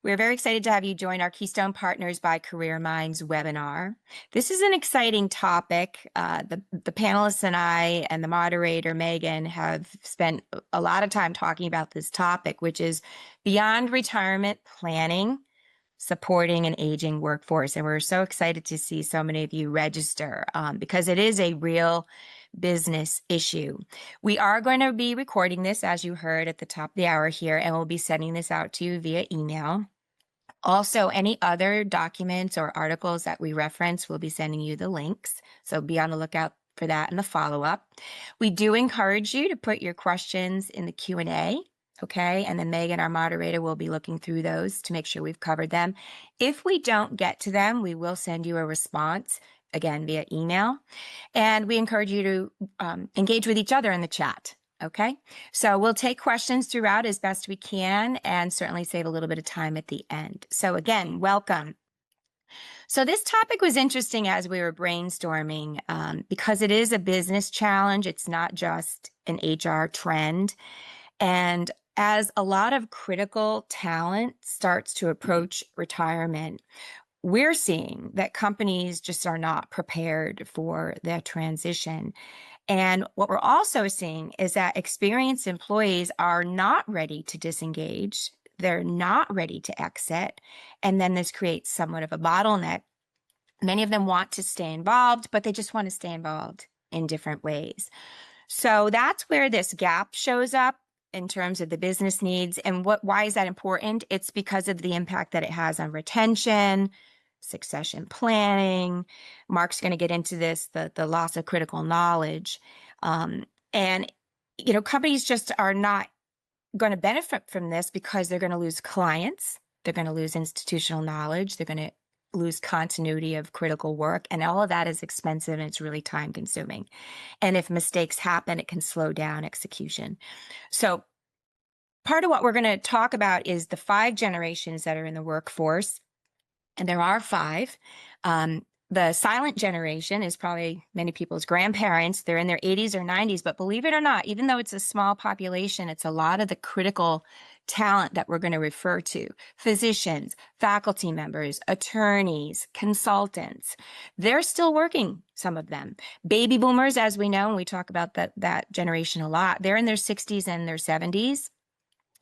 We're very excited to have you join our Keystone Partners by Careerminds webinar. This is an exciting topic. The panelists and I and the moderator, Megan, have spent a lot of time talking about this topic, which is beyond retirement planning, supporting an aging workforce. And we're so excited to see so many of you register because it is a real business issue. We are going to be recording this, as you heard at the top of the hour here, and we'll be sending this out to you via email. Also, any other documents or articles that we reference, we'll be sending you the links. So be on the lookout for that in the follow-up. We do encourage you to put your questions in the Q&A, okay? And then Megan, our moderator, will be looking through those to make sure we've covered them. If we don't get to them, we will send you a response, again, via email. And we encourage you to engage with each other in the chat. Okay, so we'll take questions throughout as best we can and certainly save a little bit of time at the end. So again, welcome. So this topic was interesting as we were brainstorming because it is a business challenge. It's not just an HR trend. And as a lot of critical talent starts to approach retirement, we're seeing that companies just are not prepared for that transition. And what we're also seeing is that experienced employees are not ready to disengage. They're not ready to exit. And then this creates somewhat of a bottleneck. Many of them want to stay involved, but they just want to stay involved in different ways. So that's where this gap shows up in terms of the business needs. And why is that important? It's because of the impact that it has on retention, succession planning. Mark's going to get into this, the loss of critical knowledge. And, you know, companies just are not going to benefit from this because they're going to lose clients. They're going to lose institutional knowledge. They're going to lose continuity of critical work. And all of that is expensive and it's really time consuming. And if mistakes happen, it can slow down execution. So part of what we're going to talk about is the 5 generations that are in the workforce. And there are 5. The silent generation is probably many people's grandparents. They're in their 80s or 90s, but believe it or not, even though it's a small population, it's a lot of the critical talent that we're going to refer to. Physicians, faculty members, attorneys, consultants. They're still working, some of them. Baby boomers, as we know, and we talk about that generation a lot, they're in their 60s and their 70s.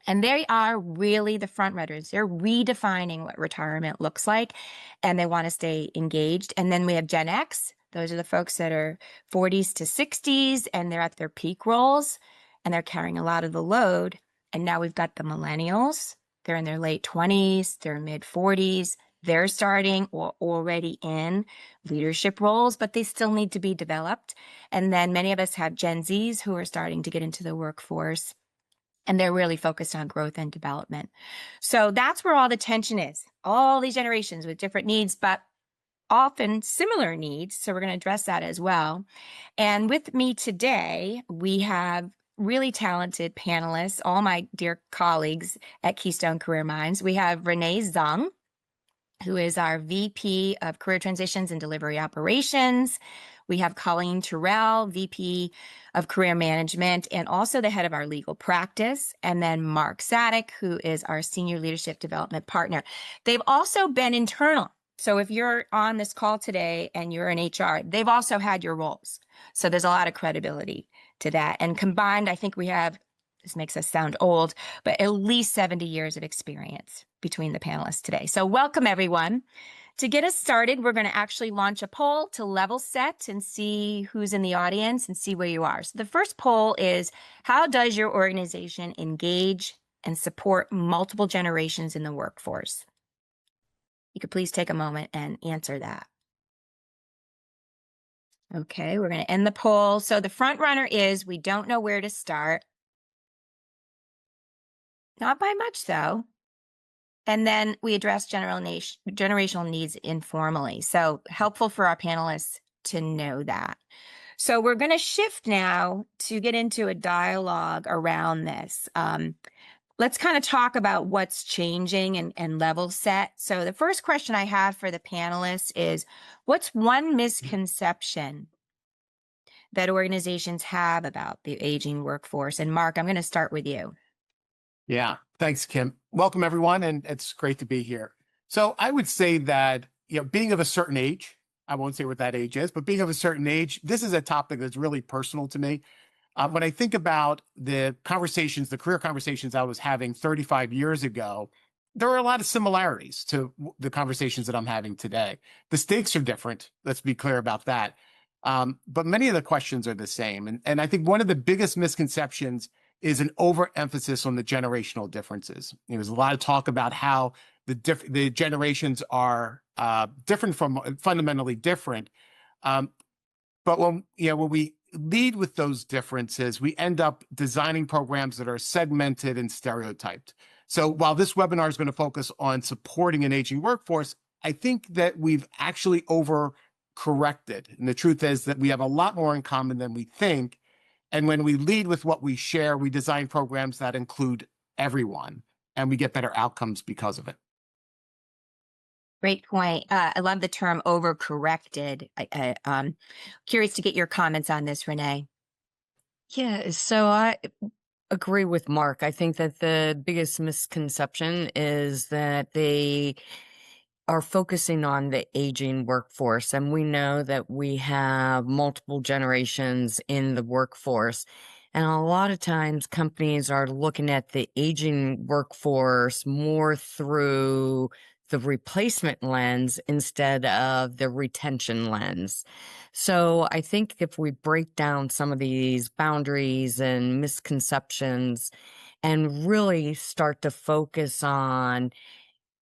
And they are really the front runners. They're redefining what retirement looks like, and they want to stay engaged. And then we have Gen X. Those are the folks that are 40s to 60s, and they're at their peak roles, and they're carrying a lot of the load. And now we've got the millennials. They're in their late 20s, their mid 40s. They're starting or already in leadership roles, but they still need to be developed. And then many of us have Gen Zs who are starting to get into the workforce. And they're really focused on growth and development. So that's where all the tension is. All these generations with different needs, but often similar needs. So we're going to address that as well. And with me today, we have really talented panelists, all my dear colleagues at Keystone Career Minds. We have Renee Zung, who is our VP of Career Transitions and Delivery Operations. We have Colleen Terrell, VP of Career Management, and also the head of our legal practice. And then Mark Sadek, who is our Senior Leadership Development Partner. They've also been internal. So if you're on this call today and you're in HR, they've also had your roles. So there's a lot of credibility to that. And combined, I think we have, this makes us sound old, but at least 70 years of experience between the panelists today. So welcome, everyone. To get us started, we're going to actually launch a poll to level set and see who's in the audience and see where you are. So the first poll is, how does your organization engage and support multiple generations in the workforce? You could please take a moment and answer that. Okay, we're going to end the poll. So the front runner is, we don't know where to start. Not by much, though. And then we address generational needs informally. So helpful for our panelists to know that. So we're going to shift now to get into a dialogue around this. Let's kind of talk about what's changing and level set. So the first question I have for the panelists is, what's one misconception that organizations have about the aging workforce? And Mark, I'm going to start with you. Yeah, thanks, Kim. Welcome, everyone, and it's great to be here. So I would say that, being of a certain age, I won't say what that age is, but being of a certain age, this is a topic that's really personal to me. When I think about the conversations, the career conversations I was having 35 years ago, there are a lot of similarities to the conversations that I'm having today. The stakes are different. Let's be clear about that. But many of the questions are the same. And I think one of the biggest misconceptions is an overemphasis on the generational differences. There's a lot of talk about how the generations are different from fundamentally different. Um, but when we lead with those differences, we end up designing programs that are segmented and stereotyped. So while this webinar is going to focus on supporting an aging workforce, I think that we've actually overcorrected. And the truth is that we have a lot more in common than we think. And when we lead with what we share, we design programs that include everyone, and we get better outcomes because of it. Great point. I love the term overcorrected. Curious to get your comments on this, Renee. Yeah, so I agree with Mark. I think that the biggest misconception is that they are focusing on the aging workforce. And we know that we have multiple generations in the workforce. And a lot of times companies are looking at the aging workforce more through the replacement lens instead of the retention lens. So I think if we break down some of these boundaries and misconceptions and really start to focus on,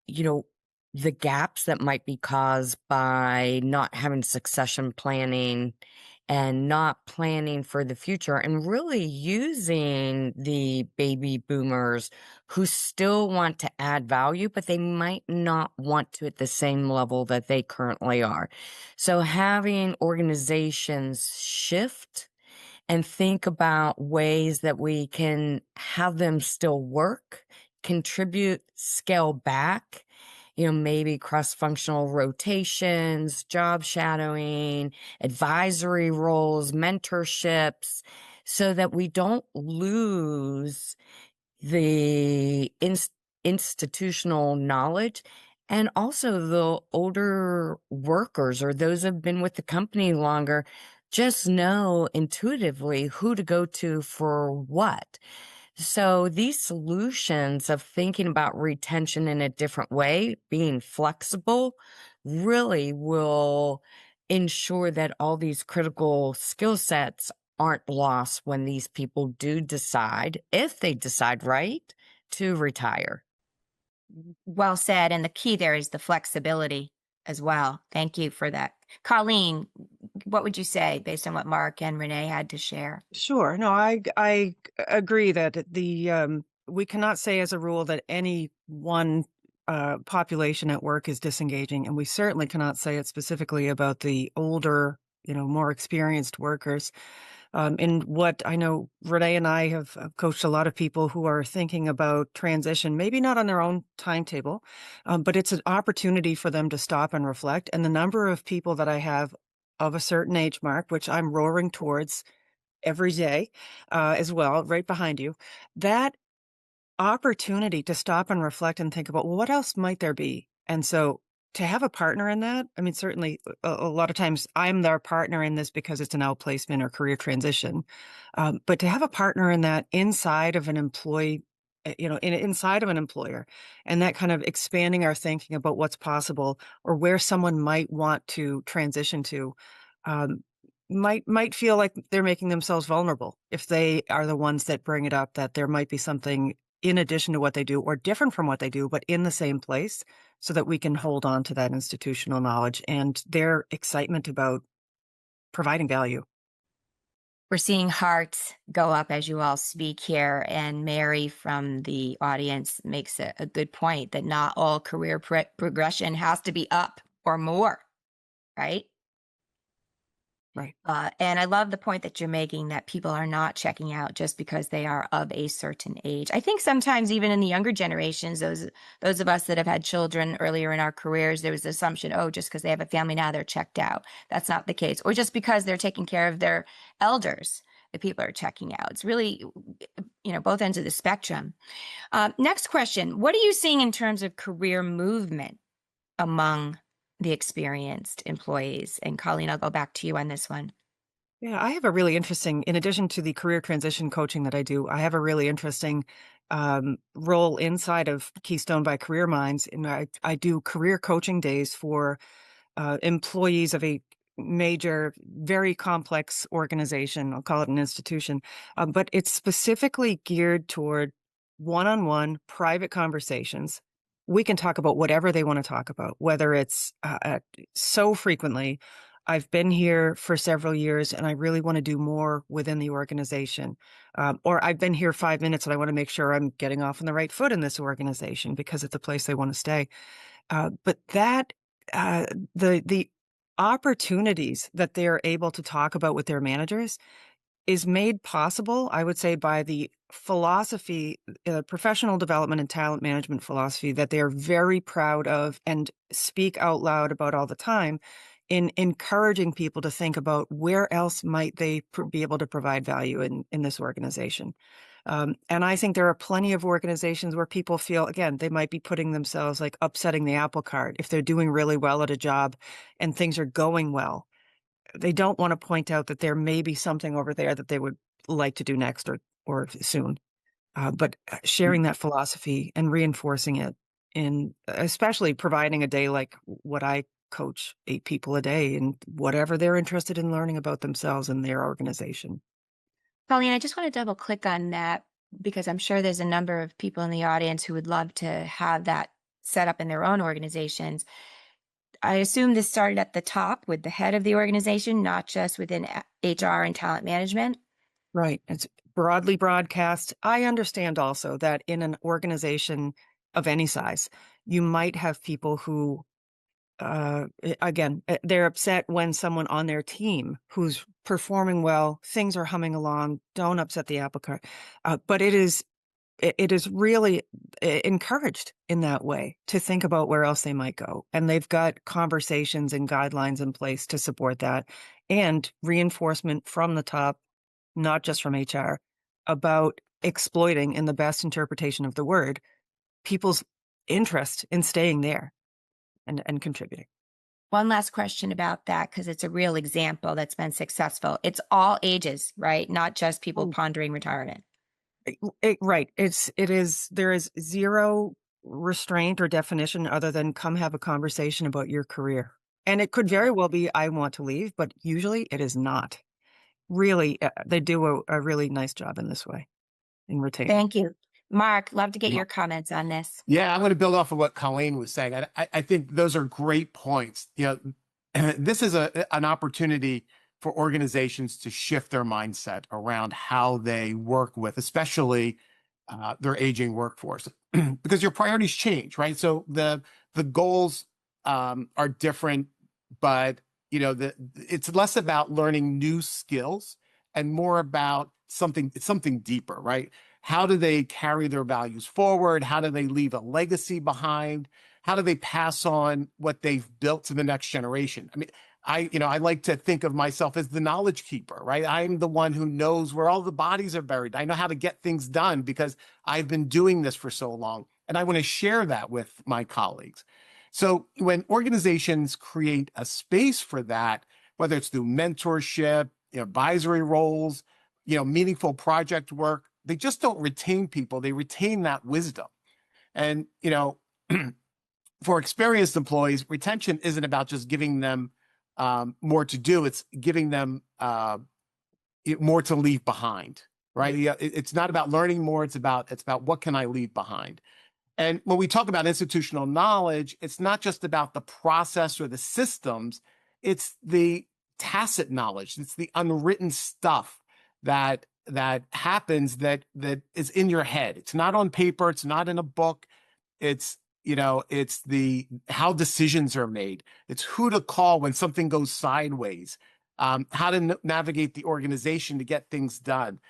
you know, the gaps that might be caused by not having succession planning and not planning for the future, and really using the baby boomers who still want to add value, but they might not want to at the same level that they currently are. So having organizations shift and think about ways that we can have them still work, contribute, scale back, maybe cross-functional rotations, job shadowing, advisory roles, mentorships, so that we don't lose the institutional knowledge. And also the older workers or those who have been with the company longer just know intuitively who to go to for what. So these solutions of thinking about retention in a different way, being flexible, really will ensure that all these critical skill sets aren't lost when these people do decide, if they decide right, to retire. Well said. And the key there is the flexibility as well. Thank you for that. Colleen, what would you say based on what Mark and Renee had to share? Sure. No, I agree that we cannot say as a rule that any one population at work is disengaging, and we certainly cannot say it specifically about the older, more experienced workers. In what I know, Renee and I have coached a lot of people who are thinking about transition, maybe not on their own timetable, but it's an opportunity for them to stop and reflect. And the number of people that I have of a certain age mark, which I'm roaring towards every day, as well, right behind you, that opportunity to stop and reflect and think about, well, what else might there be? And so to have a partner in that, I mean, certainly a lot of times I'm their partner in this because it's an outplacement or career transition. But to have a partner in that inside of an employee, inside of an employer, and that kind of expanding our thinking about what's possible or where someone might want to transition to, um, might feel like they're making themselves vulnerable if they are the ones that bring it up, that there might be something in addition to what they do or different from what they do, but in the same place, so that we can hold on to that institutional knowledge and their excitement about providing value. We're seeing hearts go up as you all speak here. And Mary from the audience makes a good point that not all career progression has to be up or more, right? Right. And I love the point that you're making that people are not checking out just because they are of a certain age. I think sometimes even in the younger generations, those of us that have had children earlier in our careers, there was the assumption, oh, just because they have a family now, they're checked out. That's not the case. Or just because they're taking care of their elders, the people are checking out. It's really both ends of the spectrum. Next question. What are you seeing in terms of career movement among the experienced employees? And Colleen, I'll go back to you on this one. Yeah, I have a really interesting, in addition to the career transition coaching that I do, I have a really interesting role inside of Keystone by Careerminds. And I do career coaching days for employees of a major, very complex organization. I'll call it an institution, but it's specifically geared toward one-on-one private conversations. We can talk about whatever they want to talk about, whether it's so frequently. I've been here for several years and I really want to do more within the organization. Or I've been here 5 minutes and I want to make sure I'm getting off on the right foot in this organization because it's a place they want to stay. But that the opportunities that they're able to talk about with their managers is made possible, I would say, by the philosophy, professional development and talent management philosophy that they are very proud of and speak out loud about all the time, in encouraging people to think about where else might they be able to provide value in this organization. And I think there are plenty of organizations where people feel, again, they might be putting themselves like upsetting the apple cart if they're doing really well at a job and things are going well. They don't want to point out that there may be something over there that they would like to do next or soon. But sharing that philosophy and reinforcing it, in especially providing a day like what I coach, 8 people a day, and whatever they're interested in learning about themselves and their organization. Colleen, I just want to double click on that because I'm sure there's a number of people in the audience who would love to have that set up in their own organizations. I assume this started at the top with the head of the organization, not just within HR and talent management. Right. It's broadly broadcast. I understand also that in an organization of any size, you might have people who, again, they're upset when someone on their team who's performing well, things are humming along, don't upset the apple cart. But it is really encouraged in that way to think about where else they might go. And they've got conversations and guidelines in place to support that, and reinforcement from the top, not just from HR, about exploiting, in the best interpretation of the word, people's interest in staying there and contributing. One last question about that, because it's a real example that's been successful. It's all ages, right? Not just people pondering retirement. Right. There is zero restraint or definition other than come have a conversation about your career. And it could very well be, I want to leave, but usually it is not. Really, they do a really nice job in this way in retaining. Thank you. Mark, love to get Yeah. your comments on this. Yeah, I'm going to build off of what Colleen was saying. I think those are great points. This is an opportunity for organizations to shift their mindset around how they work with, especially their aging workforce, because your priorities change, right? So the goals are different, but it's less about learning new skills and more about something deeper, right? How do they carry their values forward? How do they leave a legacy behind? How do they pass on what they've built to the next generation? I mean, I like to think of myself as the knowledge keeper, right? I'm the one who knows where all the bodies are buried. I know how to get things done because I've been doing this for so long, and I want to share that with my colleagues. So when organizations create a space for that, whether it's through mentorship, advisory roles, meaningful project work, they just don't retain people. They retain that wisdom. And, for experienced employees, retention isn't about just giving them more to do. It's giving them more to leave behind, right? Yeah, it's not about learning more. It's about what can I leave behind? And when we talk about institutional knowledge, it's not just about the process or the systems. It's the tacit knowledge. It's the unwritten stuff that happens that is in your head. It's not on paper. It's not in a book. It's it's the how decisions are made. It's who to call when something goes sideways. How to navigate the organization to get things done.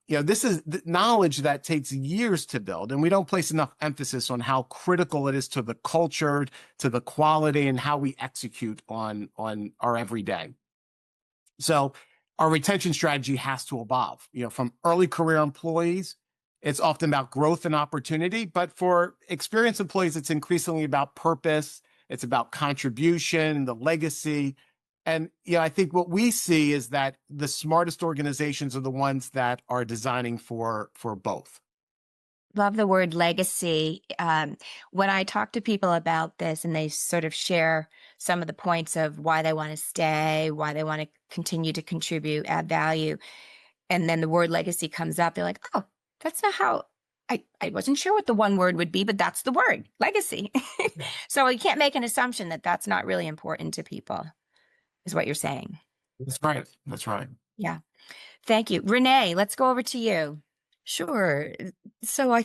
This is the knowledge that takes years to build, and we don't place enough emphasis on how critical it is to the culture, to the quality, and how we execute on our everyday. So our retention strategy has to evolve. From early career employees, it's often about growth and opportunity, but for experienced employees, it's increasingly about purpose. It's about contribution, the legacy. And I think what we see is that the smartest organizations are the ones that are designing for both. Love the word legacy. When I talk to people about this and they sort of share some of the points of why they want to stay, why they want to continue to contribute, add value, and then the word legacy comes up, they're like, oh, that's not how I wasn't sure what the one word would be, but that's the word, legacy. So you can't make an assumption that that's not really important to people, is what you're saying. That's right. That's right. Yeah. Thank you. Renee, let's go over to you. Sure. So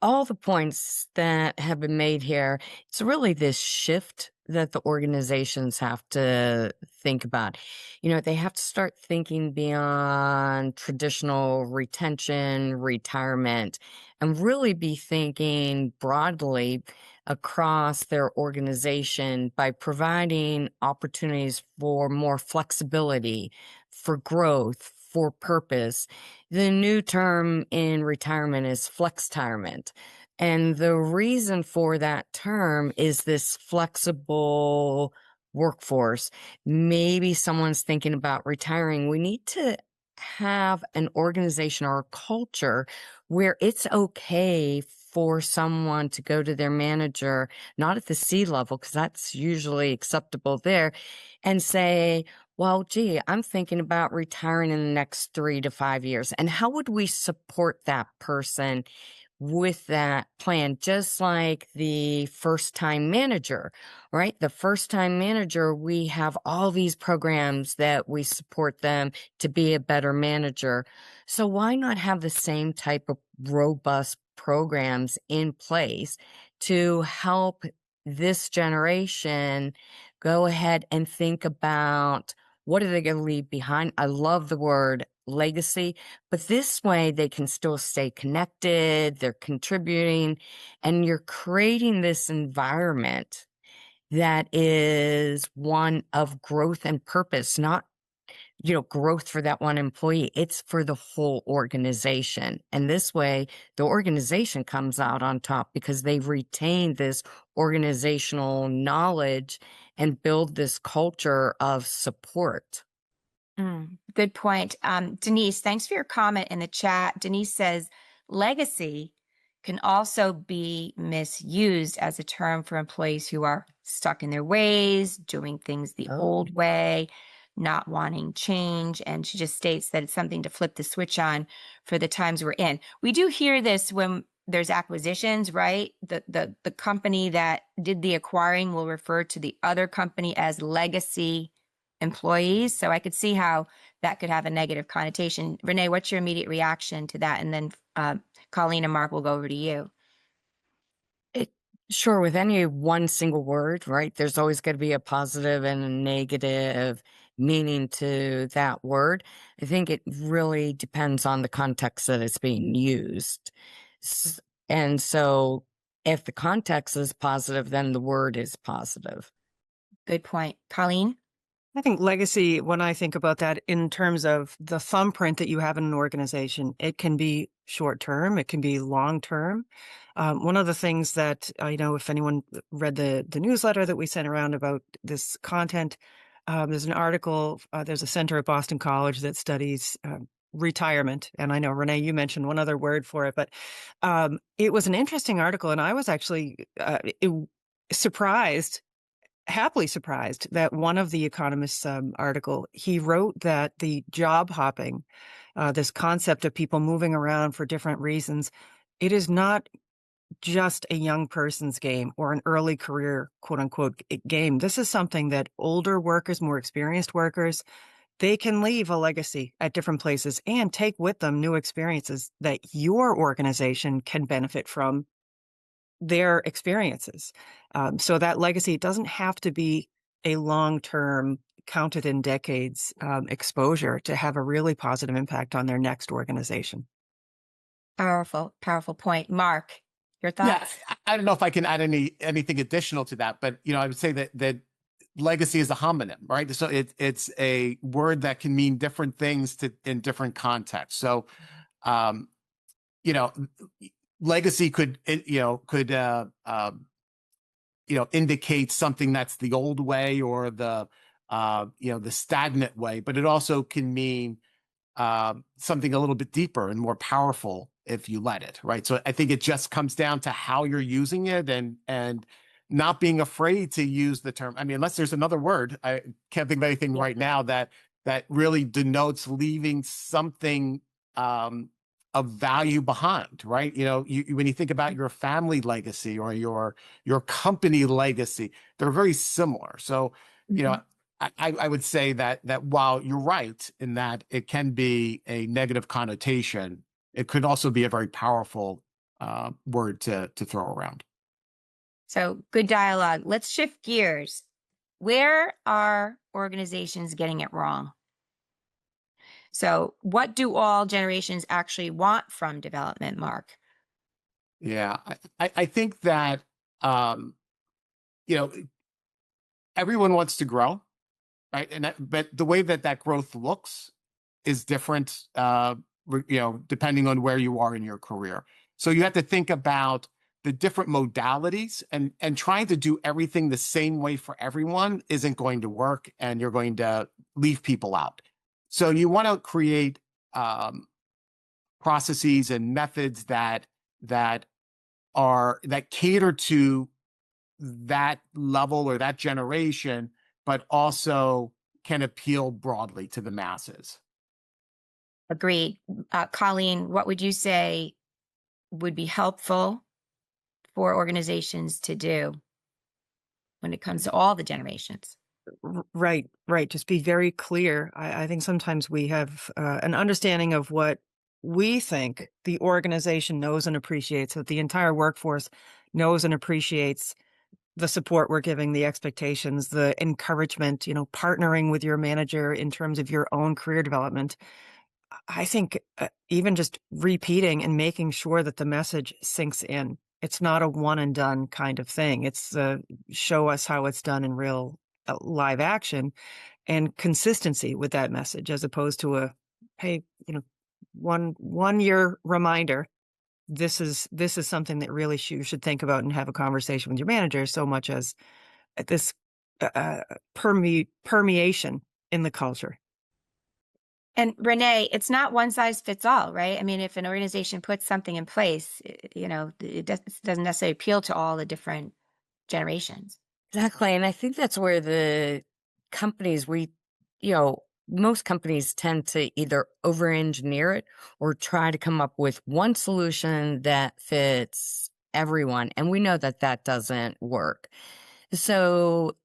all the points that have been made here, it's really this shift that the organizations have to think about. They have to start thinking beyond traditional retention, retirement, and really be thinking broadly across their organization by providing opportunities for more flexibility, for growth, for purpose. The new term in retirement is flextirement. And the reason for that term is this flexible workforce. Maybe someone's thinking about retiring. We need to have an organization or a culture where it's okay for someone to go to their manager, not at the C level, because that's usually acceptable there, and say, well, gee, I'm thinking about retiring in the next 3 to 5 years. And how would we support that person with that plan? Just like the first time manager, right? The first time manager, we have all these programs that we support them to be a better manager. So why not have the same type of robust programs in place to help this generation go ahead and think about what are they going to leave behind? I love the word legacy, but this way they can still stay connected, they're contributing, and you're creating this environment that is one of growth and purpose, not growth for that one employee. It's for the whole organization. And this way, the organization comes out on top because they've retained this organizational knowledge and build this culture of support. Good point. Denise, thanks for your comment in the chat. Denise says legacy can also be misused as a term for employees who are stuck in their ways, doing things the old way, not wanting change. And she just states that it's something to flip the switch on for the times we're in. We do hear this when there's acquisitions, right? The company that did the acquiring will refer to the other company as legacy employees. So I could see how that could have a negative connotation. Renee, what's your immediate reaction to that? And then Colleen and Mark will go over to you. Sure, with any one single word, right? There's always going to be a positive and a negative meaning to that word. I think it really depends on the context that it's being used. And so if the context is positive, then the word is positive. Good point. Colleen? I think legacy, when I think about that in terms of the thumbprint that you have in an organization, it can be short term, it can be long term. One of the things that I know, if anyone read the newsletter that we sent around about this content, there's an article, there's a center at Boston College that studies retirement. And I know, Renee, you mentioned one other word for it, but it was an interesting article. And I was actually happily surprised that one of the Economist's article, he wrote that the job hopping, this concept of people moving around for different reasons, it is not just a young person's game or an early career, quote unquote, game. This is something that older workers, more experienced workers, they can leave a legacy at different places and take with them new experiences that your organization can benefit from their experiences. So that legacy doesn't have to be a long-term, counted in decades exposure to have a really positive impact on their next organization. Powerful, powerful point. Mark, your Yeah, thoughts? I don't know if I can add anything additional to that, but I would say that legacy is a homonym, right? So it's a word that can mean different things in different contexts. So, um, you know, legacy could, indicate something that's the old way or the stagnant way, but it also can mean something a little bit deeper and more powerful if you let it, right? So I think it just comes down to how you're using it and not being afraid to use the term. I mean, unless there's another word, I can't think of anything right now that really denotes leaving something of value behind, right? When you think about your family legacy or your company legacy, they're very similar. So, you know, I would say that while you're right in that it can be a negative connotation, it could also be a very powerful word to throw around. So good dialogue. Let's shift gears. Where are organizations getting it wrong? So what do all generations actually want from development, Mark? Yeah, I think that you know everyone wants to grow, right? But the way that growth looks is different, depending on where you are in your career. So you have to think about the different modalities, and trying to do everything the same way for everyone isn't going to work, and you're going to leave people out. So you want to create um, processes and methods that that cater to that level or that generation, but also can appeal broadly to the masses. Agreed. Colleen, what would you say would be helpful for organizations to do when it comes to all the generations? Right, right. Just be very clear. I think sometimes we have an understanding of what we think the organization knows and appreciates, that the entire workforce knows and appreciates the support we're giving, the expectations, the encouragement, partnering with your manager in terms of your own career development. I think even just repeating and making sure that the message sinks in. It's not a one and done kind of thing. It's show us how it's done in real live action, and consistency with that message, as opposed to hey, one year reminder. This is something that really you should think about and have a conversation with your manager, so much as this permeation in the culture. And Renee, it's not one size fits all, right? I mean, if an organization puts something in place, it doesn't necessarily appeal to all the different generations. Exactly. And I think that's where the companies, most companies tend to either over engineer it or try to come up with one solution that fits everyone. And we know that that doesn't work. So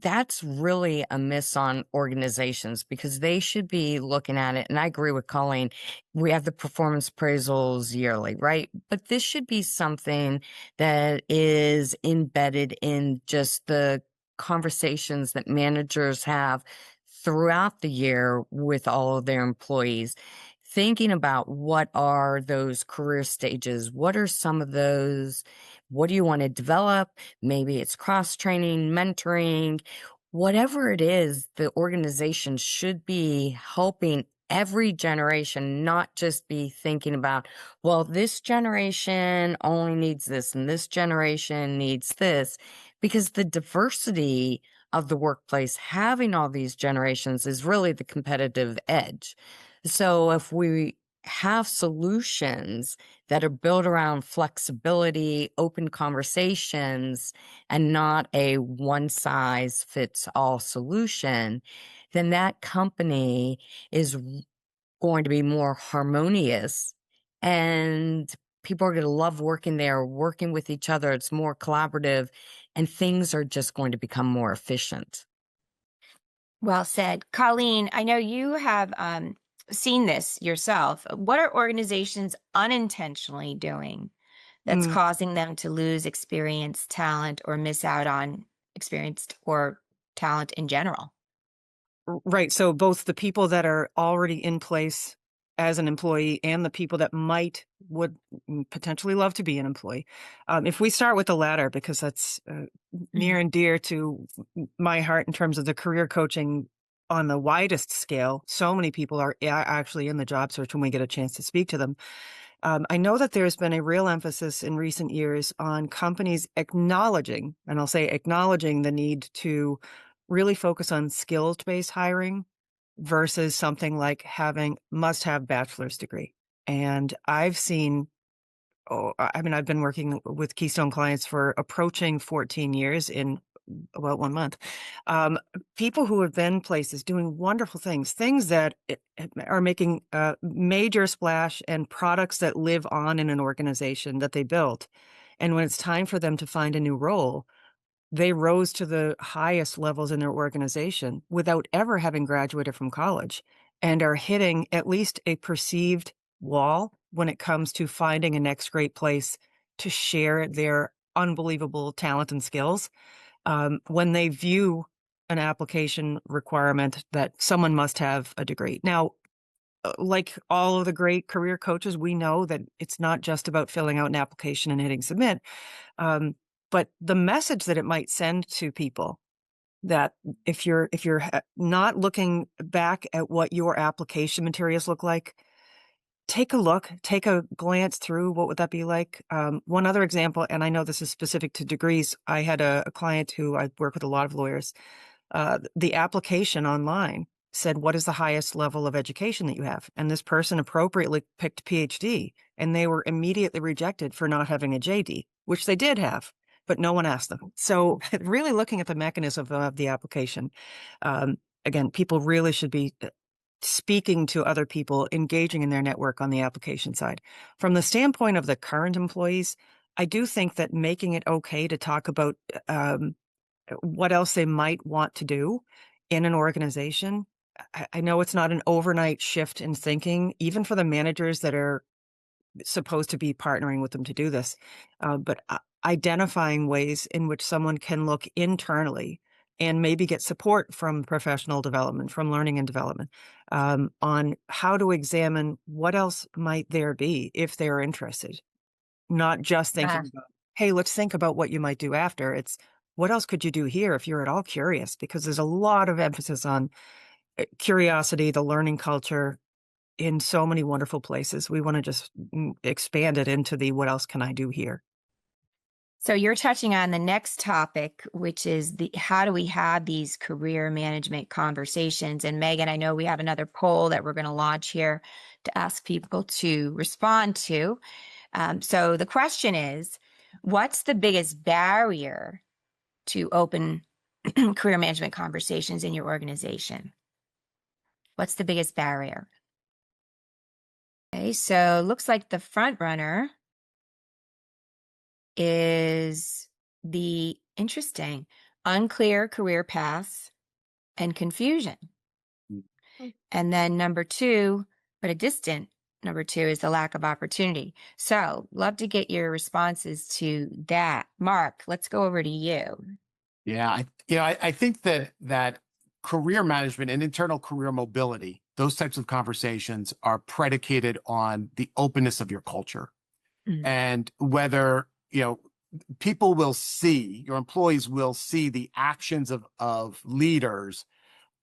that's really a miss on organizations, because they should be looking at it. And I agree with Colleen. We have the performance appraisals yearly, right? But this should be something that is embedded in just the conversations that managers have throughout the year with all of their employees, thinking about what are those career stages, what are some of those, what do you want to develop? Maybe it's cross training, mentoring, whatever it is. The organization should be helping every generation, not just be thinking about, well, this generation only needs this and this generation needs this, because the diversity of the workplace, having all these generations, is really the competitive edge. So if we have solutions that are built around flexibility, open conversations, and not a one size fits all solution, then that company is going to be more harmonious, and people are going to love working there, working with each other. It's more collaborative, and things are just going to become more efficient. Well said. Colleen, I know you have seen this yourself. What are organizations unintentionally doing that's Mm. causing them to lose experienced talent or miss out on experienced or talent in general? Right. So both the people that are already in place as an employee and the people that would potentially love to be an employee. If we start with the latter, because that's near and dear to my heart in terms of the career coaching on the widest scale, so many people are actually in the job search when we get a chance to speak to them. I know that there's been a real emphasis in recent years on companies acknowledging, and I'll say acknowledging, the need to really focus on skills-based hiring versus something like must-have bachelor's degree. And I've seen, I've been working with Keystone clients for approaching 14 years in about 1 month. People who have been places doing wonderful things that are making a major splash, and products that live on in an organization that they built. And when it's time for them to find a new role, they rose to the highest levels in their organization without ever having graduated from college, and are hitting at least a perceived wall when it comes to finding a next great place to share their unbelievable talent and skills. When they view an application requirement that someone must have a degree. Now, like all of the great career coaches, we know that it's not just about filling out an application and hitting submit. But the message that it might send to people, that if you're not looking back at what your application materials look like, take a glance through what would that be like. One other example, and I know this is specific to degrees. I had a client who I work with a lot of lawyers. The application online said, what is the highest level of education that you have? And this person appropriately picked PhD, and they were immediately rejected for not having a JD, which they did have, but no one asked them. So really looking at the mechanism of the application. Again, people really should be speaking to other people, engaging in their network on the application side. From the standpoint of the current employees, I do think that making it okay to talk about what else they might want to do in an organization. I know it's not an overnight shift in thinking, even for the managers that are supposed to be partnering with them to do this, but identifying ways in which someone can look internally and maybe get support from professional development, from learning and development, on how to examine what else might there be if they're interested. Not just thinking about, hey, let's think about what you might do after. It's, what else could you do here if you're at all curious? Because there's a lot of emphasis on curiosity, the learning culture in so many wonderful places. We want to just expand it into the, what else can I do here? So you're touching on the next topic, which is how do we have these career management conversations? And Megan, I know we have another poll that we're going to launch here to ask people to respond to. So the question is, what's the biggest barrier to open career management conversations in your organization? What's the biggest barrier? Okay, so it looks like the front runner is the interesting unclear career paths and confusion. And then number two, but a distant number two, is the lack of opportunity. So love to get your responses to that. Mark, let's go over to you. Yeah, I think that career management and internal career mobility, those types of conversations are predicated on the openness of your culture. And whether, people will see, your employees will see the actions of leaders,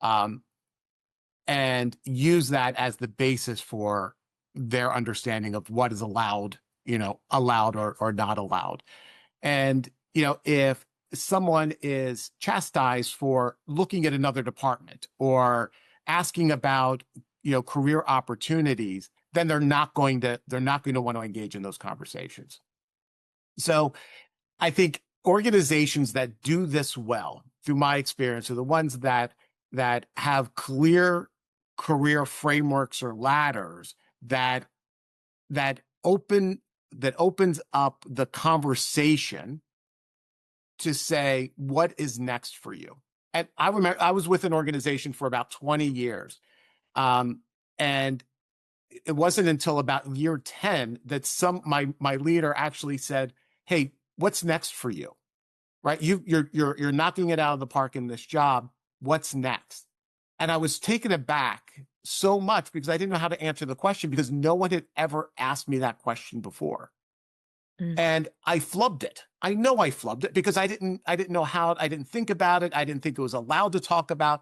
and use that as the basis for their understanding of what is allowed or not allowed. And, if someone is chastised for looking at another department or asking about, career opportunities, then they're not going to want to engage in those conversations. So I think organizations that do this well, through my experience, are the ones that have clear career frameworks or ladders that opens up the conversation to say, what is next for you? And I remember I was with an organization for about 20 years. And it wasn't until about year 10 that my leader actually said, hey, what's next for you? Right? You're knocking it out of the park in this job. What's next? And I was taken aback so much because I didn't know how to answer the question because no one had ever asked me that question before. Mm. And I flubbed it. I know I flubbed it because I didn't know how, I didn't think about it. I didn't think it was allowed to talk about.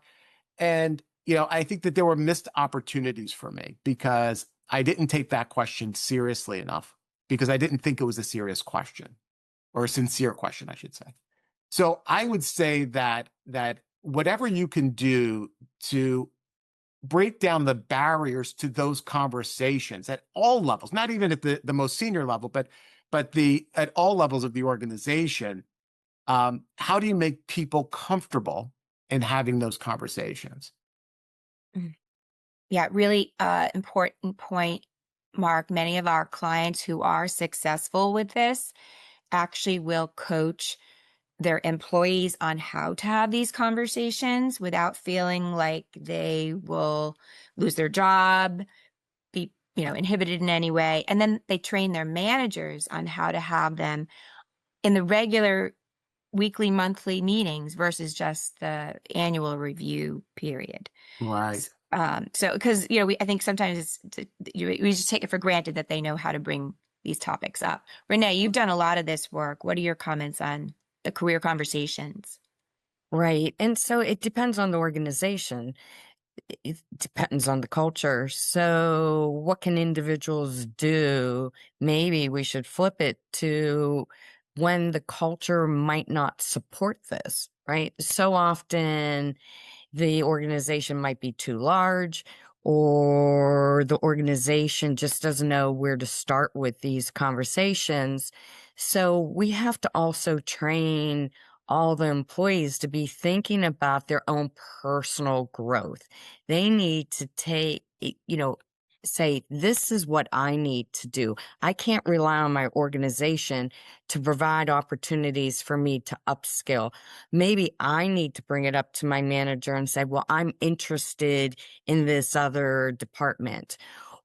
And, I think that there were missed opportunities for me because I didn't take that question seriously enough because I didn't think it was a serious question or a sincere question, I should say. So I would say that whatever you can do to break down the barriers to those conversations at all levels, not even at the most senior level, but at all levels of the organization. How do you make people comfortable in having those conversations? Mm. Yeah, really important point, Mark. Many of our clients who are successful with this actually will coach their employees on how to have these conversations without feeling like they will lose their job, be, inhibited in any way. And then they train their managers on how to have them in the regular weekly, monthly meetings versus just the annual review period. Right. So, because I think sometimes we just take it for granted that they know how to bring these topics up. Renee, you've done a lot of this work. What are your comments on the career conversations? Right. And so it depends on the organization. It depends on the culture. So, what can individuals do? Maybe we should flip it to when the culture might not support this, right? So often the organization might be too large, or the organization just doesn't know where to start with these conversations. So we have to also train all the employees to be thinking about their own personal growth. They need to say, this is what I need to do. I can't rely on my organization to provide opportunities for me to upskill. Maybe I need to bring it up to my manager and say, well, I'm interested in this other department.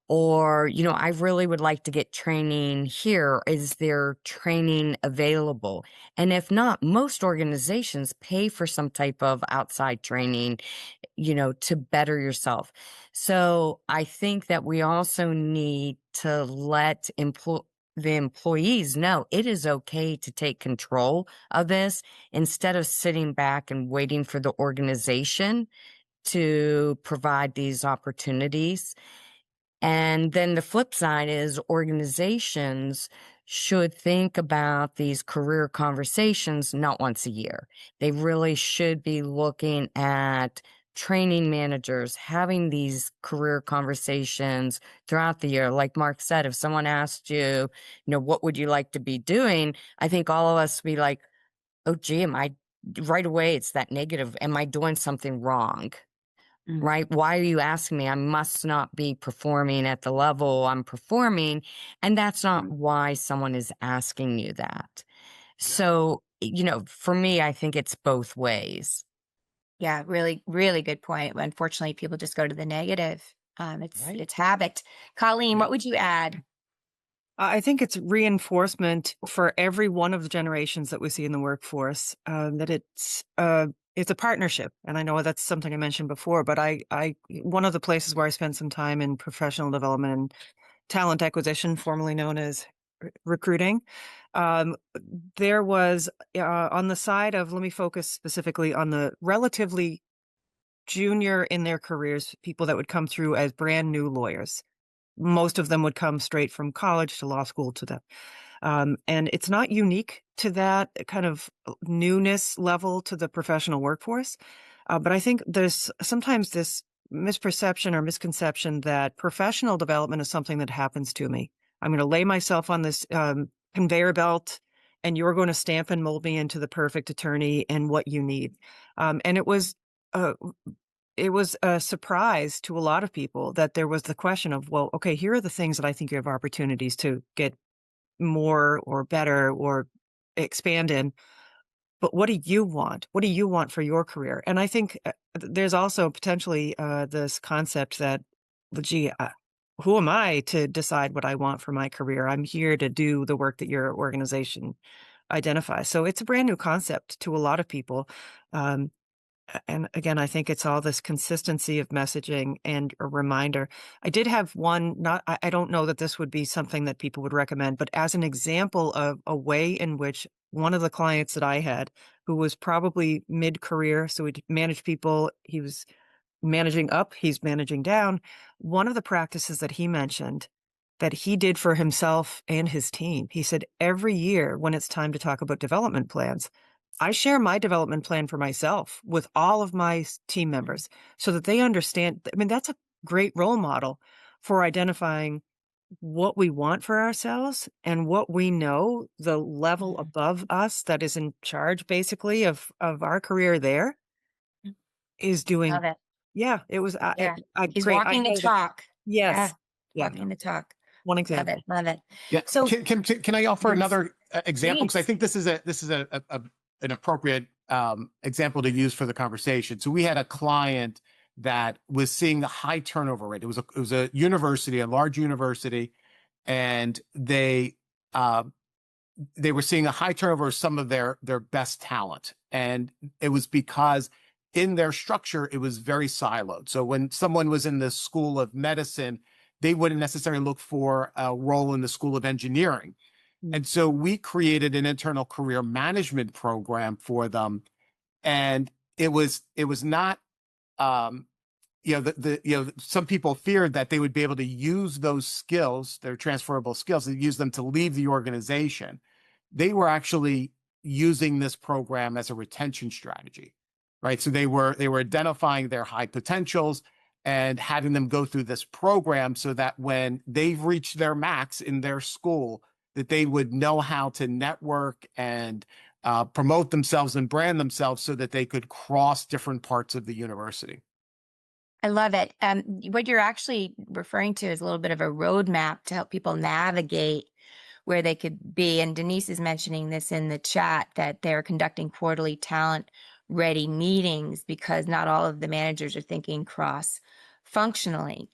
Or, I really would like to get training here. Is there training available? And if not, most organizations pay for some type of outside training, to better yourself. So I think that we also need to let the employees know it is okay to take control of this instead of sitting back and waiting for the organization to provide these opportunities. And then the flip side is organizations should think about these career conversations not once a year. They really should be looking at training managers, having these career conversations throughout the year. Like Mark said, if someone asked you, what would you like to be doing? I think all of us would be like, oh, gee, right away, it's that negative. Am I doing something wrong? Mm. Right? Why are you asking me? I must not be performing at the level I'm performing. And that's not Mm. why someone is asking you that. Yeah. So, for me, I think it's both ways. Yeah, really, really good point. Unfortunately, people just go to the negative. Right. It's habit. Colleen, Yeah. what would you add? I think it's reinforcement for every one of the generations that we see in the workforce, that it's a partnership. And I know that's something I mentioned before, but one of the places where I spent some time in professional development and talent acquisition, formerly known as recruiting, um, there was on the side of, let me focus specifically on the relatively junior in their careers, people that would come through as brand new lawyers. Most of them would come straight from college to law school to the and it's not unique to that kind of newness level to the professional workforce. But I think there's sometimes this misperception or misconception that professional development is something that happens to me. I'm going to lay myself on this conveyor belt, and you're going to stamp and mold me into the perfect attorney and what you need. And uh, it was a surprise to a lot of people that there was the question of, well, okay, here are the things that I think you have opportunities to get more or better or expand in. But what do you want? What do you want for your career? And I think there's also potentially this concept that, well, gee, who am I to decide what I want for my career? I'm here to do the work that your organization identifies. So it's a brand new concept to a lot of people. Um, And again, I think it's all this consistency of messaging and a reminder. I did have one, not, I don't know that this would be something that people would recommend, but as an example of a way in which one of the clients that I had, who was probably mid-career, so he managed people, he was managing up, he's managing down. One of the practices that he mentioned that he did for himself and his team, he said, every year when it's time to talk about development plans, I share my development plan for myself with all of my team members so that they understand. I mean, that's a great role model for identifying what we want for ourselves and what we know the level Mhm. above us that is in charge basically of our career there is doing. Love it. Yeah, it was Yeah. He's great. I walking the know that. talk. Yeah. Yes. Yeah. Walking the talk. One Love it. example. Love it. Yeah. So Can I offer yes, another example? Because I please. think this is an appropriate example to use for the conversation. So we had a client that was seeing the high turnover rate. It was a university, a large university, and they were seeing a high turnover of some of their best talent, and it was because in their structure it was very siloed. So when someone was in the school of medicine, they wouldn't necessarily look for a role in the school of engineering. Mm. And so we created an internal career management program for them, and it was not some people feared that they would be able to use those skills, their transferable skills, and use them to leave the organization. They were actually using this program as a retention strategy, right? So they were identifying their high potentials and having them go through this program so that when they've reached their max in their school, that they would know how to network and promote themselves and brand themselves so that they could cross different parts of the university. I love it. What you're actually referring to is a little bit of a roadmap to help people navigate where they could be. And Denise is mentioning this in the chat that they're conducting quarterly talent ready meetings because not all of the managers are thinking cross functionally.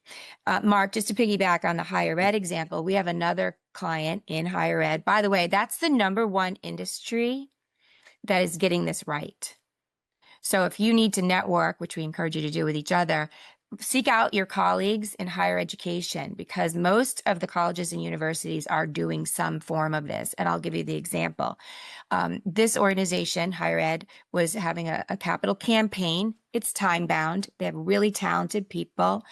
Mark, just to piggyback on the higher ed example, we have another client in higher ed. By the way, that's the #1 industry that is getting this right. So if you need to network, which we encourage you to do with each other, seek out your colleagues in higher education because most of the colleges and universities are doing some form of this. And I'll give you the example. This organization, higher ed, was having a capital campaign. It's time bound. They have really talented people.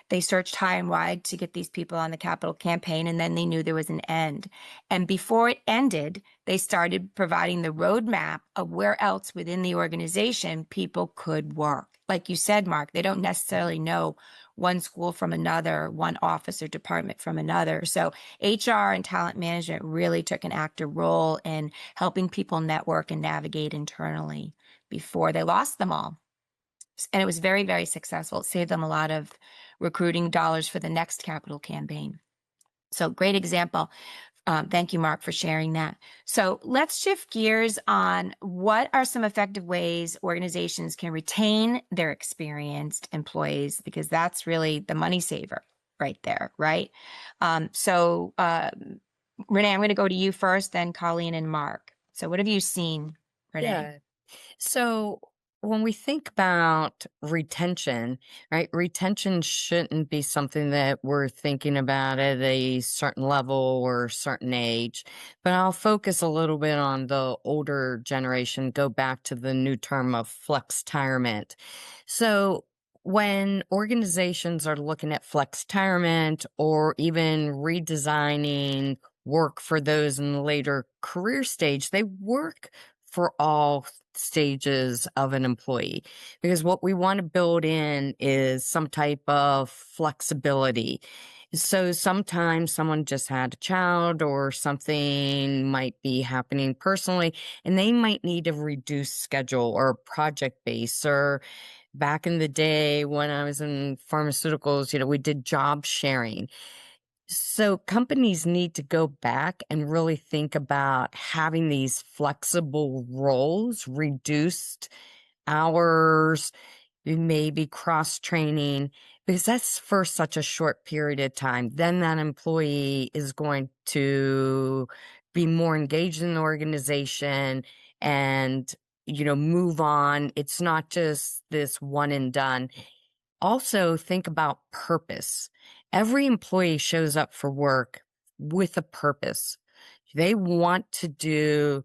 They searched high and wide to get these people on the capital campaign, and then they knew there was an end. And before it ended, they started providing the roadmap of where else within the organization people could work. Like you said, Mark, they don't necessarily know one school from another, one office or department from another. So HR and talent management really took an active role in helping people network and navigate internally before they lost them all. And it was very, very successful. It saved them a lot of recruiting dollars for the next capital campaign. So great example. Thank you, Mark, for sharing that. So let's shift gears on what are some effective ways organizations can retain their experienced employees, because that's really the money saver right there, right? Renee, I'm going to go to you first, then Colleen and Mark. So what have you seen, Renee? Yeah. So when we think about retention, right, retention shouldn't be something that we're thinking about at a certain level or certain age. But I'll focus a little bit on the older generation, go back to the new term of flex-tirement. So when organizations are looking at flex-tirement or even redesigning work for those in the later career stage, they work for all stages of an employee, because what we want to build in is some type of flexibility. So sometimes someone just had a child or something might be happening personally, and they might need a reduced schedule or project base. Or back in the day when I was in pharmaceuticals, we did job sharing. So companies need to go back and really think about having these flexible roles, reduced hours, maybe cross training, because that's for such a short period of time. Then that employee is going to be more engaged in the organization and move on. It's not just this one and done. Also, think about purpose. Every employee shows up for work with a purpose. They want to do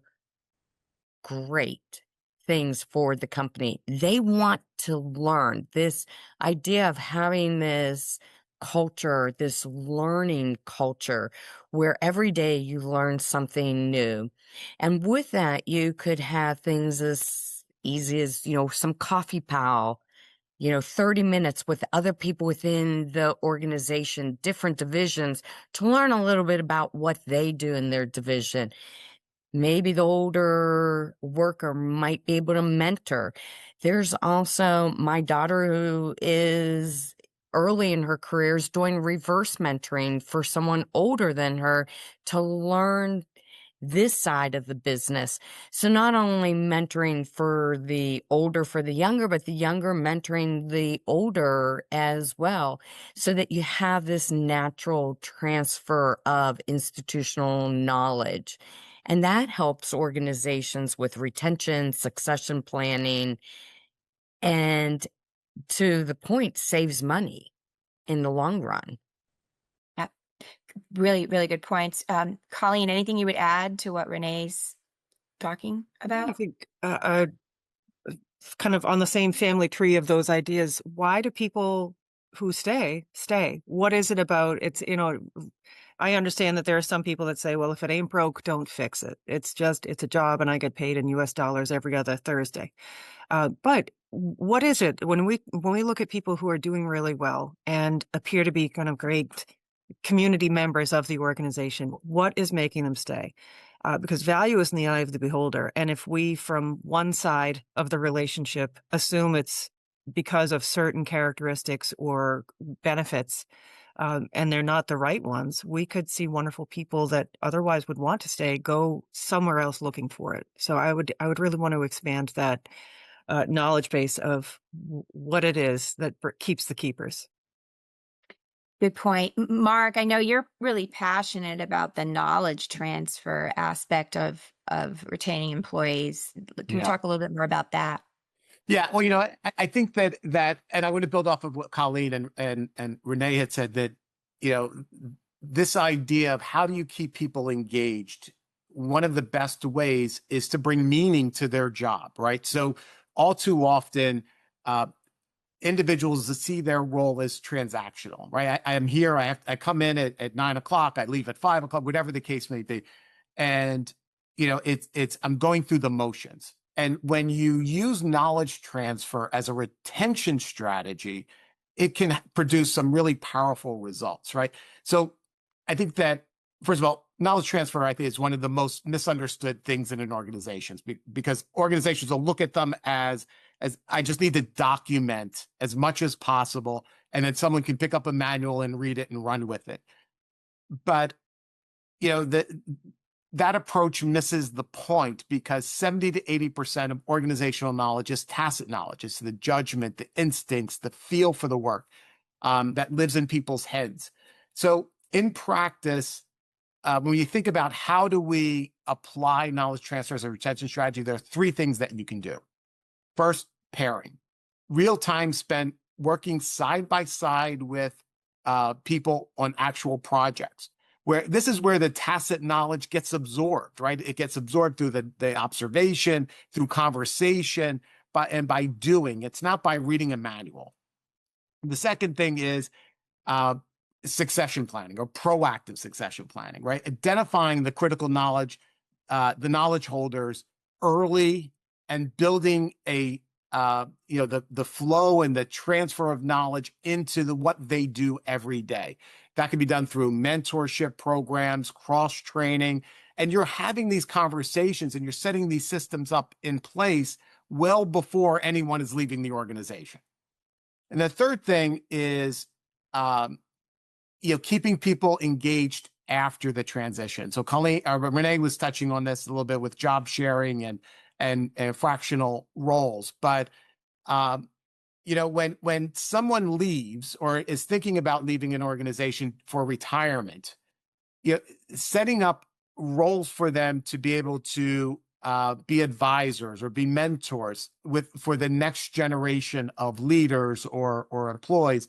great things for the company. They want to learn. This idea of having this culture, this learning culture, where every day you learn something new. And with that, you could have things as easy as, some coffee pal, 30 minutes with other people within the organization, different divisions, to learn a little bit about what they do in their division. Maybe the older worker might be able to mentor. There's also my daughter who is early in her career is doing reverse mentoring for someone older than her to learn this side of the business. So not only mentoring for the older, for the younger, but the younger mentoring the older as well, so that you have this natural transfer of institutional knowledge. And that helps organizations with retention, succession planning, and to the point, saves money in the long run. Yeah, really, really good points. Colleen, anything you would add to what Renee's talking I about? think kind of on the same family tree of those ideas. Why do people who stay? What is it about? It's, I understand that there are some people that say, well, if it ain't broke, don't fix it. It's a job and I get paid in US dollars every other Thursday. But what is it when we look at people who are doing really well and appear to be kind of great community members of the organization? What is making them stay? Because value is in the eye of the beholder. And if we, from one side of the relationship, assume it's because of certain characteristics or benefits, and they're not the right ones, we could see wonderful people that otherwise would want to stay go somewhere else looking for it. So I would really want to expand that knowledge base of what it is that keeps the keepers. Good point. Mark, I know you're really passionate about the knowledge transfer aspect of retaining employees. Can you Yeah. talk a little bit more about that? Yeah, well, I think that, and I want to build off of what Colleen and Renee had said, that, this idea of how do you keep people engaged? One of the best ways is to bring meaning to their job, right? So all too often, individuals see their role as transactional, right? I am here. I come in at 9 o'clock. I leave at 5 o'clock, whatever the case may be, and I'm going through the motions. And when you use knowledge transfer as a retention strategy, it can produce some really powerful results, right? So I think that, first of all, knowledge transfer, I think, is one of the most misunderstood things in an organization, because organizations will look at them as I just need to document as much as possible, and then someone can pick up a manual and read it and run with it. But that approach misses the point, because 70 to 80% of organizational knowledge is tacit knowledge. It's the judgment, the instincts, the feel for the work that lives in people's heads. So in practice, when you think about how do we apply knowledge transfer as a retention strategy, there are three things that you can do. First, pairing. Real time spent working side by side with people on actual projects, where this is where the tacit knowledge gets absorbed, right? It gets absorbed through the observation, through conversation, and by doing. It's not by reading a manual. The second thing is succession planning, or proactive succession planning, right? Identifying the critical knowledge, the knowledge holders early, and building the flow and the transfer of knowledge into what they do every day. That can be done through mentorship programs, cross training, and you're having these conversations and you're setting these systems up in place well before anyone is leaving the organization. And the third thing is, keeping people engaged after the transition. So Renee was touching on this a little bit with job sharing and fractional roles. But, when someone leaves or is thinking about leaving an organization for retirement, setting up roles for them to be able to be advisors or be mentors for the next generation of leaders or employees,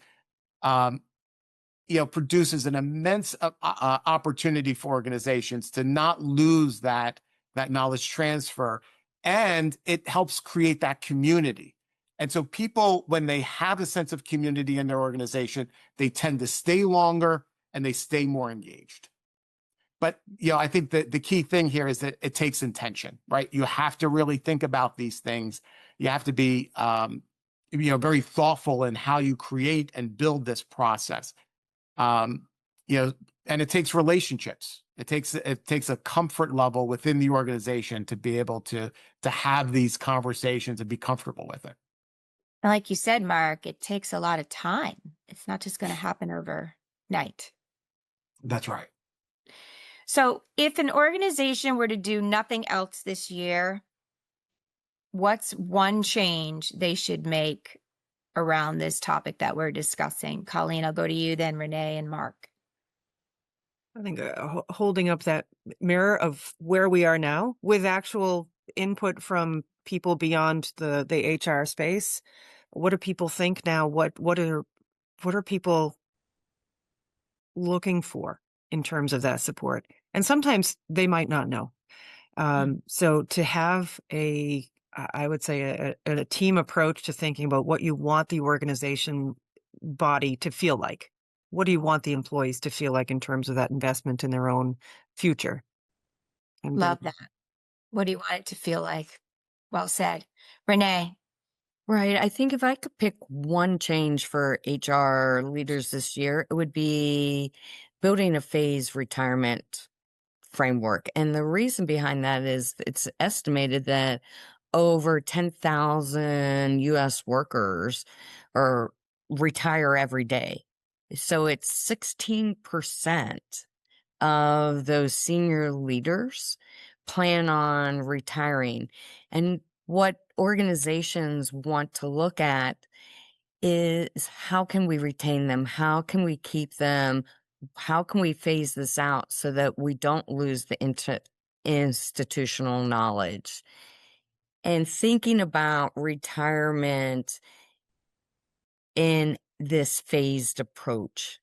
produces an immense opportunity for organizations to not lose that knowledge transfer, and it helps create that community. And so people, when they have a sense of community in their organization, they tend to stay longer and they stay more engaged. But I think that the key thing here is that it takes intention, right? You have to really think about these things. You have to be very thoughtful in how you create and build this process. And it takes relationships. It takes a comfort level within the organization to be able to have these conversations and be comfortable with it. And like you said, Mark, it takes a lot of time. It's not just going to happen overnight. That's right. So if an organization were to do nothing else this year, what's one change they should make around this topic that we're discussing? Colleen, I'll go to you, then Renee and Mark. I think holding up that mirror of where we are now with actual input from people beyond the HR space. What do people think now? What are people looking for in terms of that support? And sometimes they might not know. So to have I would say a team approach to thinking about what you want the organization body to feel like. What do you want the employees to feel like in terms of that investment in their own future? And Love that. What do you want it to feel like? Well said. Renee. Right. I think if I could pick one change for HR leaders this year, it would be building a phased retirement framework. And the reason behind that is it's estimated that over 10,000 US workers retire every day. So it's 16% of those senior leaders plan on retiring. And what organizations want to look at is how can we retain them? How can we keep them? How can we phase this out so that we don't lose the institutional knowledge? And thinking about retirement in this phased approach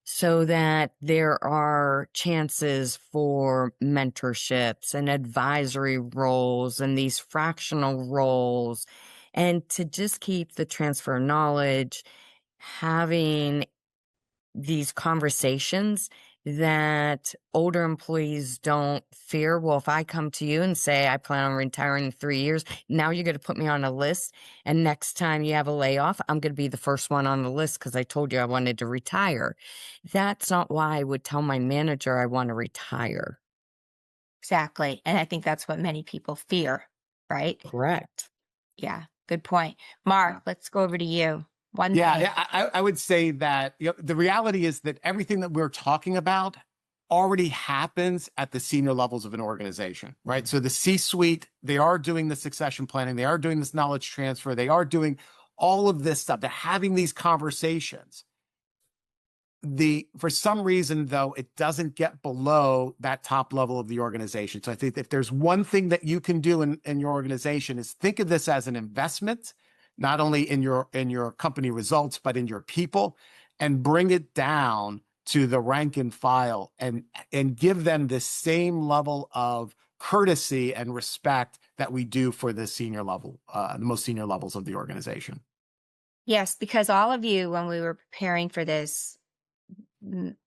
so that there are chances for mentorships and advisory roles and these fractional roles, and to just keep the transfer of knowledge, having these conversations that older employees don't fear. Well, if I come to you and say, I plan on retiring in 3 years, now you're going to put me on a list. And next time you have a layoff, I'm going to be the first one on the list because I told you I wanted to retire. That's not why I would tell my manager I want to retire. Exactly. And I think that's what many people fear, right? Correct. Yeah. Good point. Mark, let's go over to you. One thing. Yeah, I would say that the reality is that everything that we're talking about already happens at the senior levels of an organization, right? So the C-suite, they are doing the succession planning, they are doing this knowledge transfer, they are doing all of this stuff. They're having these conversations. For some reason, though, it doesn't get below that top level of the organization. So I think if there's one thing that you can do in your organization is think of this as an investment, not only in your company results, but in your people, and bring it down to the rank and file and give them the same level of courtesy and respect that we do for the senior level, the most senior levels of the organization. Yes, because all of you, when we were preparing for this,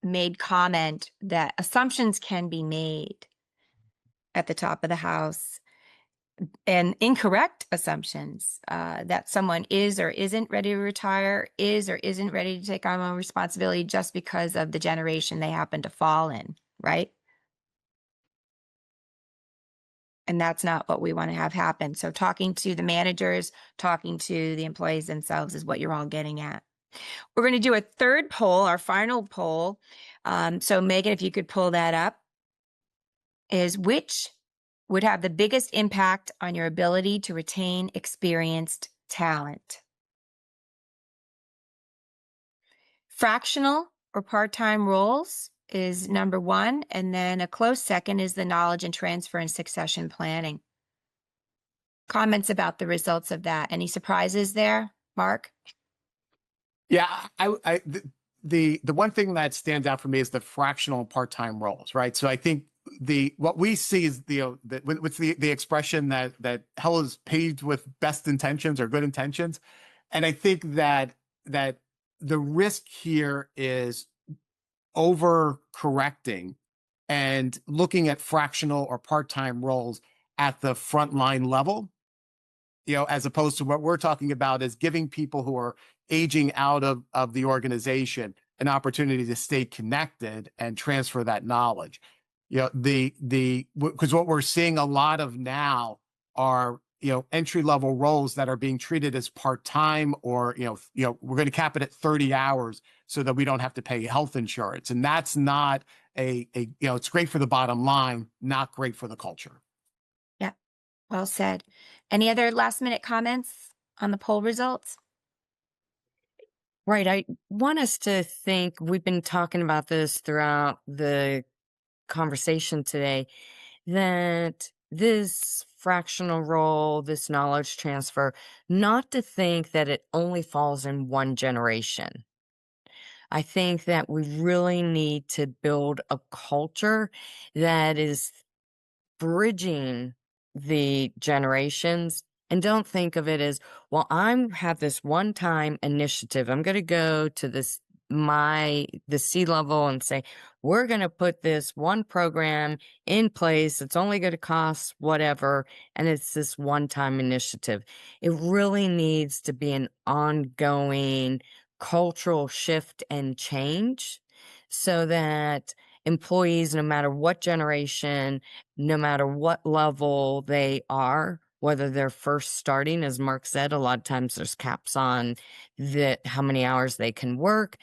made comment that assumptions can be made at the top of the house, and incorrect assumptions that someone is or isn't ready to retire, is or isn't ready to take on more responsibility just because of the generation they happen to fall in, right? And that's not what we want to have happen. So talking to the managers, talking to the employees themselves is what you're all getting at. We're going to do a third poll, our final poll. So Megan, if you could pull that up, is which would have the biggest impact on your ability to retain experienced talent? Fractional or part-time roles is number one, and then a close second is the knowledge and transfer and succession planning. Comments about the results of that? Any surprises there, Mark? Yeah, the one thing that stands out for me is the fractional part-time roles, right? So I think what we see is what's the expression that hell is paved with best intentions or good intentions, and I think that the risk here is over correcting and looking at fractional or part-time roles at the frontline level, as opposed to what we're talking about is giving people who are aging out of the organization an opportunity to stay connected and transfer that knowledge. Because what we're seeing a lot of now are, entry level roles that are being treated as part-time, or, we're going to cap it at 30 hours so that we don't have to pay health insurance. And that's not it's great for the bottom line, not great for the culture. Yeah, well said. Any other last minute comments on the poll results? Right. I want us to think, we've been talking about this throughout the conversation today, that this fractional role, this knowledge transfer, not to think that it only falls in one generation. I think that we really need to build a culture that is bridging the generations, and don't think of it as, well, I'm have this one time initiative. I'm going to go to the C level and say, we're going to put this one program in place. It's only going to cost whatever. And it's this one time initiative. It really needs to be an ongoing cultural shift and change, so that employees, no matter what generation, no matter what level they are, whether they're first starting, as Mark said, a lot of times there's caps on how many hours they can work.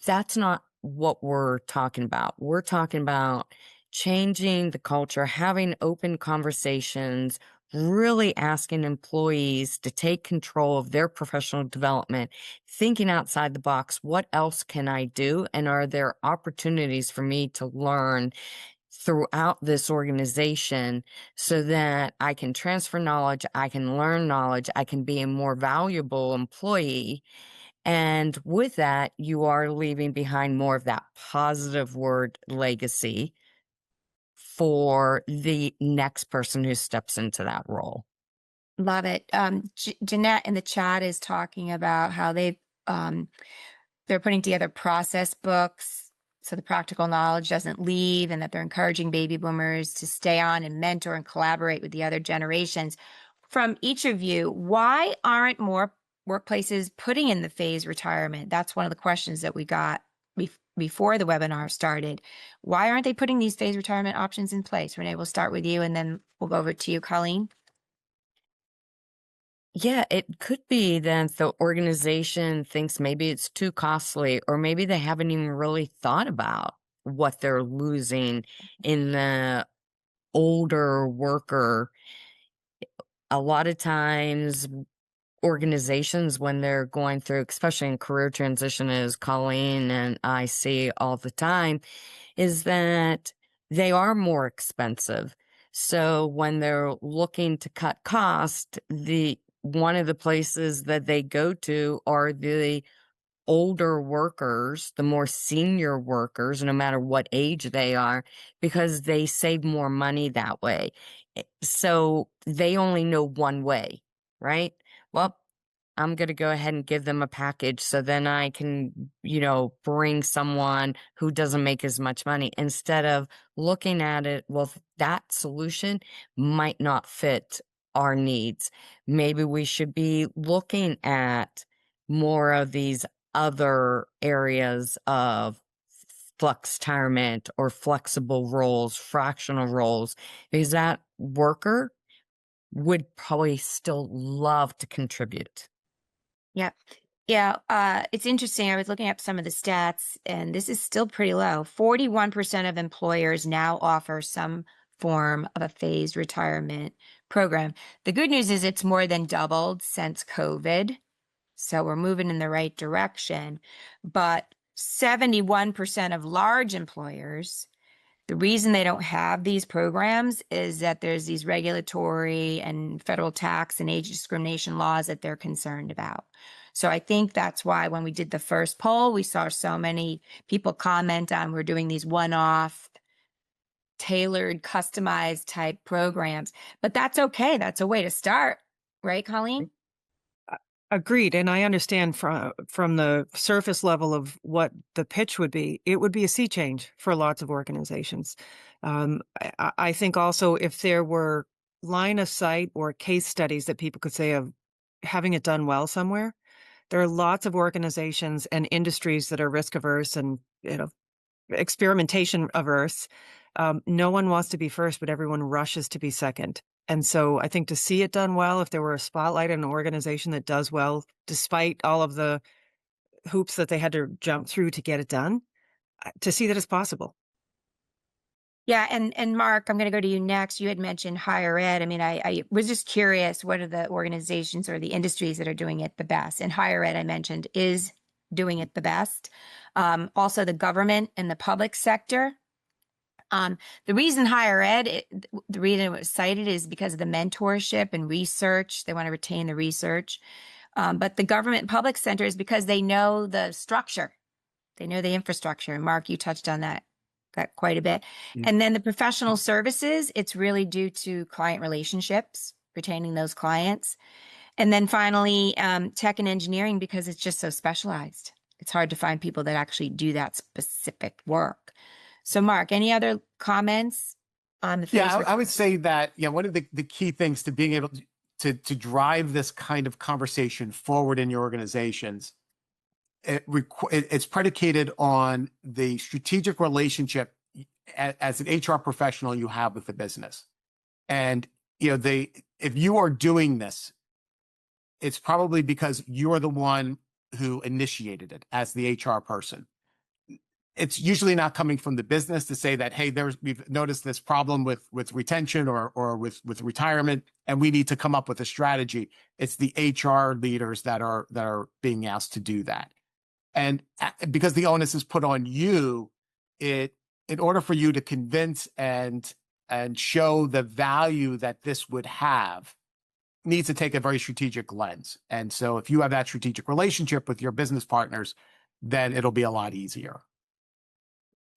That's not what we're talking about. We're talking about changing the culture, having open conversations, really asking employees to take control of their professional development, thinking outside the box. What else can I do? And are there opportunities for me to learn throughout this organization, so that I can transfer knowledge, I can learn knowledge, I can be a more valuable employee? And with that, you are leaving behind more of that positive word legacy for the next person who steps into that role. Love it. Jeanette in the chat is talking about how they're putting together process books so the practical knowledge doesn't leave, and that they're encouraging baby boomers to stay on and mentor and collaborate with the other generations. From each of you, why aren't more workplaces putting in the phased retirement? That's one of the questions that we got before the webinar started. Why aren't they putting these phased retirement options in place? Renee, we'll start with you and then we'll go over to you, Colleen. Yeah, it could be that the organization thinks maybe it's too costly, or maybe they haven't even really thought about what they're losing in the older worker. A lot of times, organizations, when they're going through, especially in career transition, as Colleen and I see all the time, is that they are more expensive. So when they're looking to cut cost, one of the places that they go to are the older workers, the more senior workers, no matter what age they are, because they save more money that way. So they only know one way, right? Well, I'm going to go ahead and give them a package, so then I can, bring someone who doesn't make as much money, instead of looking at it, well, that solution might not fit our needs. Maybe we should be looking at more of these other areas of flex retirement or flexible roles, fractional roles, because that worker would probably still love to contribute. Yep. Yeah, it's interesting. I was looking up some of the stats, and this is still pretty low. 41% of employers now offer some form of a phased retirement program. The good news is it's more than doubled since COVID. So we're moving in the right direction. But 71% of large employers, The reason they don't have these programs is that there's these regulatory and federal tax and age discrimination laws that they're concerned about. So I think that's why when we did the first poll, we saw so many people comment on we're doing these one-off, tailored, customized type programs. But that's okay. That's a way to start, right, Colleen? Agreed. And I understand from the surface level of what the pitch would be, it would be a sea change for lots of organizations. I think also if there were line of sight or case studies that people could say of having it done well somewhere, there are lots of organizations and industries that are risk averse and, experimentation averse. No one wants to be first, but everyone rushes to be second. And so I think to see it done well, if there were a spotlight on an organization that does well, despite all of the hoops that they had to jump through to get it done, to see that it's possible. Yeah, and Mark, I'm going to go to you next. You had mentioned higher ed. I mean, I was just curious, what are the organizations or the industries that are doing it the best? And higher ed, I mentioned, is doing it the best. Also, the government and the public sector. The reason higher ed, the reason it was cited is because of the mentorship and research. They want to retain the research. But the government and public sector is because they know the structure. They know the infrastructure. And Mark, you touched on that quite a bit. Mm. And then the professional services, it's really due to client relationships, retaining those clients. And then finally, tech and engineering, because it's just so specialized. It's hard to find people that actually do that specific work. So Mark, any other comments on the phase? Yeah, I would say that, one of the key things to being able to drive this kind of conversation forward in your organizations, it's predicated on the strategic relationship as an HR professional you have with the business. And, if you are doing this, it's probably because you're the one who initiated it as the HR person. It's usually not coming from the business to say that, hey, we've noticed this problem with retention or with retirement, and we need to come up with a strategy. It's the HR leaders that are being asked to do that. And because the onus is put on you, in order for you to convince and show the value that this would have, needs to take a very strategic lens. And so if you have that strategic relationship with your business partners, then it'll be a lot easier.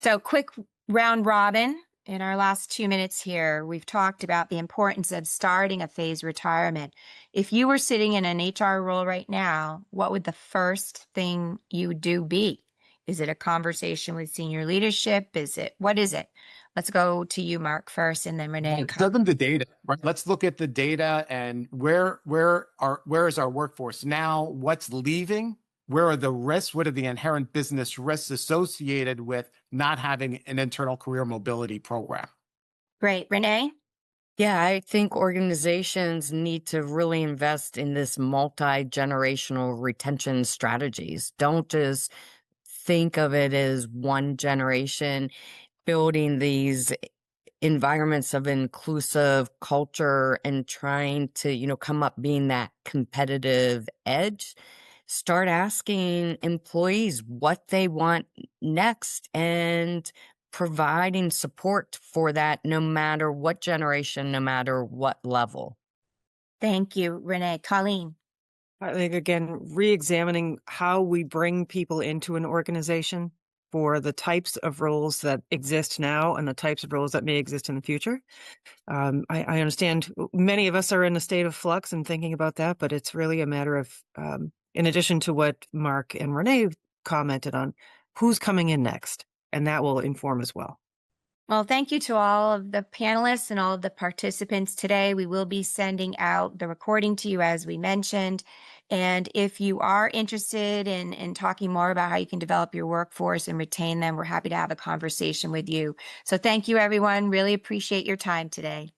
So quick round robin. In our last 2 minutes here, we've talked about the importance of starting a phased retirement. If you were sitting in an HR role right now, what would the first thing you would do be? Is it a conversation with senior leadership? What is it? Let's go to you, Mark, first, and then Renee. Tell them the data, right? Let's look at the data and where is our workforce now? What's leaving? Where are the risks? What are the inherent business risks associated with not having an internal career mobility program? Great. Renee? Yeah, I think organizations need to really invest in this multi-generational retention strategies. Don't just think of it as one generation building these environments of inclusive culture and trying to, come up being that competitive edge. Start asking employees what they want next and providing support for that no matter what generation, no matter what level. Thank you, Renee. Colleen? I think, again, re-examining how we bring people into an organization for the types of roles that exist now and the types of roles that may exist in the future. I understand many of us are in a state of flux and thinking about that, but it's really a matter of, in addition to what Mark and Renee commented on, who's coming in next, and that will inform as well. Well, thank you to all of the panelists and all of the participants today. We will be sending out the recording to you, as we mentioned. And if you are interested in talking more about how you can develop your workforce and retain them, we're happy to have a conversation with you. So thank you, everyone. Really appreciate your time today.